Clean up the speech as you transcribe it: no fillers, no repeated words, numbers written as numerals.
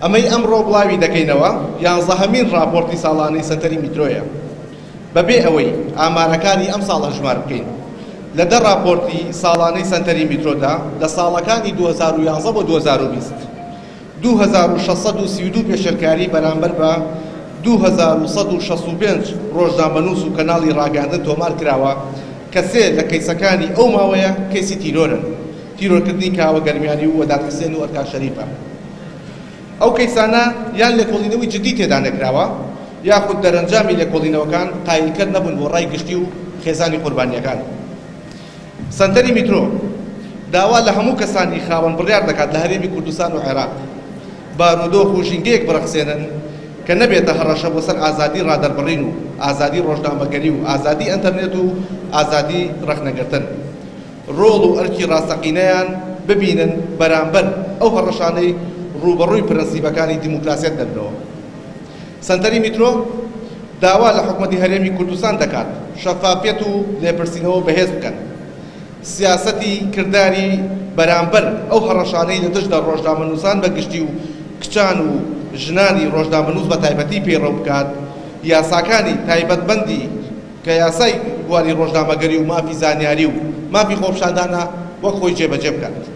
ئەمەی ئەمڕۆ بڵاوی دەکەینەوە 11هەمین راپۆرتی ساڵانەی سەنتەری میترۆیە بەبێ ئەوەی ئامارەکانی ئەم ساڵ هەژمار بکەین لە 10 راپۆرتی ساڵانەی سەنتەری میترۆدا لە ساڵەکانی 2011 بۆ 2020 2632 پێشەرکاری بەرامبەر بە 2165 ڕۆژنامەنووس و کەناڵی ڕاگەاندن تۆمار کراوە کە سێ لە کەیسەکانی ئەو ماوەیە کەیسی تیرۆرن، تیرۆرکردنی کاوە گەرمیانی و وەدادکردن و ئەرکان شەریفە. ئەو کەیسانە یان لێکۆڵینەوەی جدی تێدا نەکراوە یاخود دەرەنجامی لێکۆڵینەوەکان قایلکرد نەبوون بۆ ڕای گشتی و خێزانی قوربانیەکان. سەنتەری میترۆ داوا لە هەموو کەسانی خاوەن بڕیار دەکات لە هەرێمی کوردستان و عێراق بارودۆخ و ژینگەیەک بڕەخسێنن کە نەبێتە هەڕەشە بۆ سەر ئازادی ڕادەربڕین و ئازادی ڕۆژنامەگەری و ئازادی ئەنتەرنێت و ئازادی ڕەخنەگرتن، ڕۆڵ و ئەرکی ڕاستەقینەیان ببینن بەرامبەر ئەو هەڕەشانەی ڕوبەڕووی پرەنسیبەکانی دیموکراسیەت دەبنەوە. سەنتەری میترۆ داوا لە حکومەتی هەرێمی کوردستان دەکات شەفافیەت و لێپرسینەوە بەهێز بکەن، سیاسەتی کردداری بەرامبەر ئەو هەڕەشانەی لە دژدا ڕۆژنامەنووسان بەگشتی و کچان و ژنانی ڕۆژنامەنووس بە تایبەتی پێڕەو بکات، یاساکانی تایبەتبەندی کە یاسای بواری ڕۆژنامەگەری و مافی زانیاری و مافی خۆپیشاندانە وەک خۆی جێبەجێ بکات.